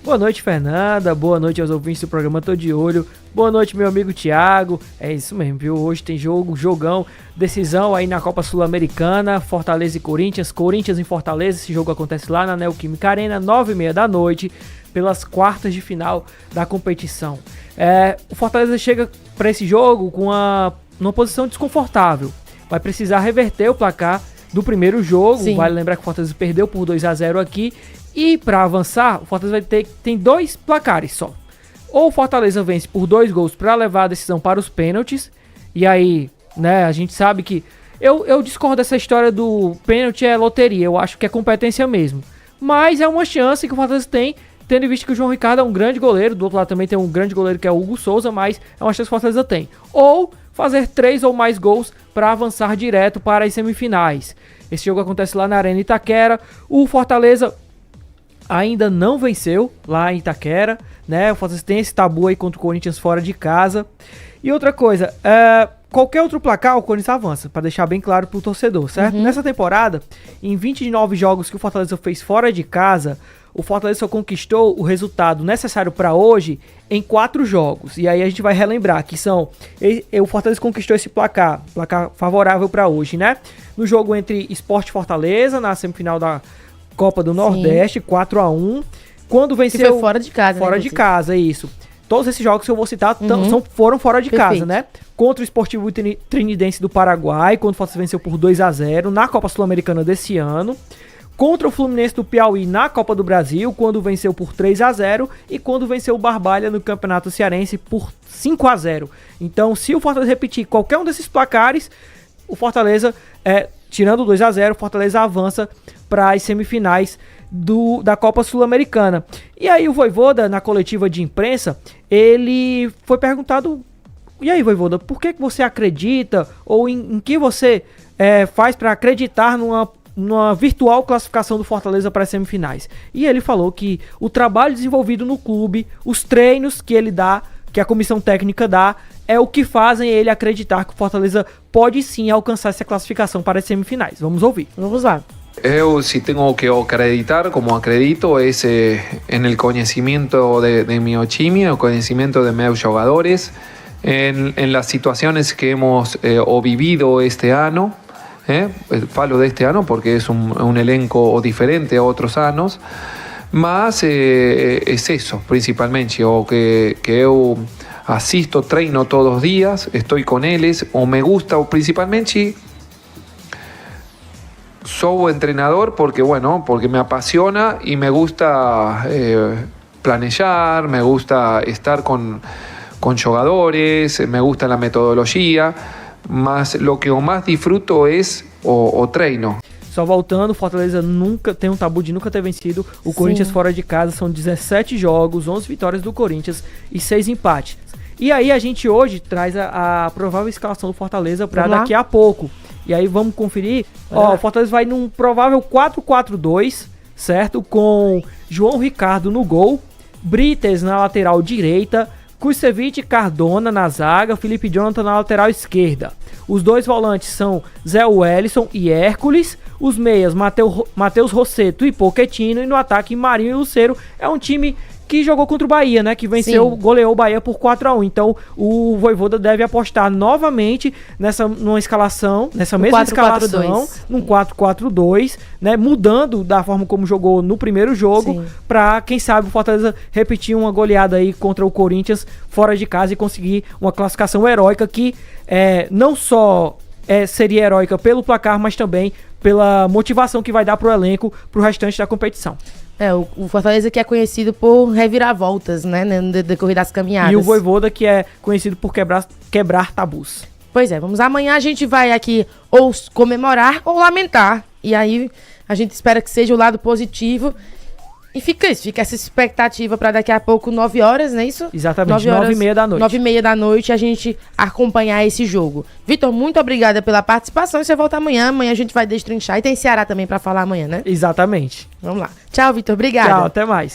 Boa noite, Fernanda. Boa noite aos ouvintes do programa Tô de Olho. Boa noite, meu amigo Thiago. É isso mesmo, viu? Hoje tem jogão, decisão aí na Copa Sul-Americana, Fortaleza e Corinthians. Corinthians em Fortaleza, esse jogo acontece lá na Neoquímica Arena, 9h30 da noite, pelas quartas de final da competição. O Fortaleza chega para esse jogo com numa posição desconfortável. Vai precisar reverter o placar do primeiro jogo. Sim. Vale lembrar que o Fortaleza perdeu por 2-0 aqui. E para avançar, o Fortaleza tem dois placares só. Ou o Fortaleza vence por 2 gols para levar a decisão para os pênaltis. E aí, né, a gente sabe que... Eu discordo dessa história do pênalti é loteria. Eu acho que é competência mesmo. Mas é uma chance que o Fortaleza tem, tendo em vista que o João Ricardo é um grande goleiro. Do outro lado também tem um grande goleiro que é o Hugo Souza, mas é uma chance que o Fortaleza tem. Ou fazer 3 ou mais gols para avançar direto para as semifinais. Esse jogo acontece lá na Arena Itaquera. O Fortaleza ainda não venceu lá em Itaquera, né? O Fortaleza tem esse tabu aí contra o Corinthians fora de casa. E outra coisa, qualquer outro placar o Corinthians avança, para deixar bem claro pro torcedor, certo? Nessa temporada, em 29 jogos que o Fortaleza fez fora de casa, o Fortaleza só conquistou o resultado necessário para hoje em 4 jogos. E aí a gente vai relembrar que o Fortaleza conquistou esse placar favorável para hoje, né? No jogo entre Sport e Fortaleza, na semifinal da Copa do Nordeste, 4-1. Quando venceu... Que foi fora de casa, Fora de casa, isso. Todos esses jogos que eu vou citar foram fora de casa, né? Contra o Esportivo Trinidense do Paraguai, quando o Fortaleza venceu por 2-0, na Copa Sul-Americana desse ano. Contra o Fluminense do Piauí na Copa do Brasil, quando venceu por 3-0. E quando venceu o Barbalha no Campeonato Cearense por 5-0. Então, se o Fortaleza repetir qualquer um desses placares, o Fortaleza, tirando o 2-0, o Fortaleza avança para as semifinais da Copa Sul-Americana. E aí o Vojvoda, na coletiva de imprensa, ele foi perguntado: e aí, Vojvoda, por que você acredita, ou em que você faz para acreditar numa virtual classificação do Fortaleza para as semifinais? E ele falou que o trabalho desenvolvido no clube, os treinos que ele dá, que a comissão técnica dá, é o que fazem ele acreditar que o Fortaleza pode sim alcançar essa classificação para as semifinais. Vamos ouvir. Vamos lá. Eu, si tengo que acreditar, como acredito, es en el conocimiento de mi time, el conocimiento de meus jogadores, en las situaciones que hemos vivido este año. Falo de este año porque es un elenco diferente a otros años, mas es eso principalmente, o que eu asisto, treino todos los días, estoy con ellos, o me gusta, o principalmente soy entrenador porque me apasiona y me gusta planear, me gusta estar con jugadores, me gusta la metodología, mas lo que eu mais disfruto es o treino. Só voltando, o Fortaleza nunca tem um tabu de nunca ter vencido o Corinthians fora de casa. São 17 jogos, 11 vitórias do Corinthians e 6 empates. E aí a gente hoje traz a provável escalação do Fortaleza para daqui a pouco. E aí vamos conferir. O Fortaleza vai num provável 4-4-2, certo? Com João Ricardo no gol, Brites na lateral direita, Kusevich e Cardona na zaga, Felipe Jonathan na lateral esquerda. Os dois volantes são Zé Wellison e Hércules. Os meias, Matheus Rossetto e Pochettino. E no ataque, Marinho e Lucero. É um time que jogou contra o Bahia, né? Que goleou o Bahia por 4-1. Então, o Vojvoda deve apostar novamente numa escalação, nessa mesma escalação, num 4-4-2, né? Mudando da forma como jogou no primeiro jogo, para quem sabe o Fortaleza repetir uma goleada aí contra o Corinthians fora de casa e conseguir uma classificação heróica que não só seria heróica pelo placar, mas também pela motivação que vai dar pro elenco pro restante da competição. O Fortaleza que é conhecido por reviravoltas, né, no decorrer das caminhadas. E o Vojvoda que é conhecido por quebrar tabus. Pois é, amanhã a gente vai aqui ou comemorar ou lamentar. E aí a gente espera que seja o lado positivo. E fica essa expectativa para daqui a pouco, 9 horas, não é isso? Exatamente, 9h30 da noite. 9h30 da noite, a gente acompanhar esse jogo. Vitor, muito obrigada pela participação. E você volta amanhã. Amanhã a gente vai destrinchar. E tem Ceará também para falar amanhã, né? Exatamente. Vamos lá. Tchau, Vitor. Obrigada. Tchau, até mais.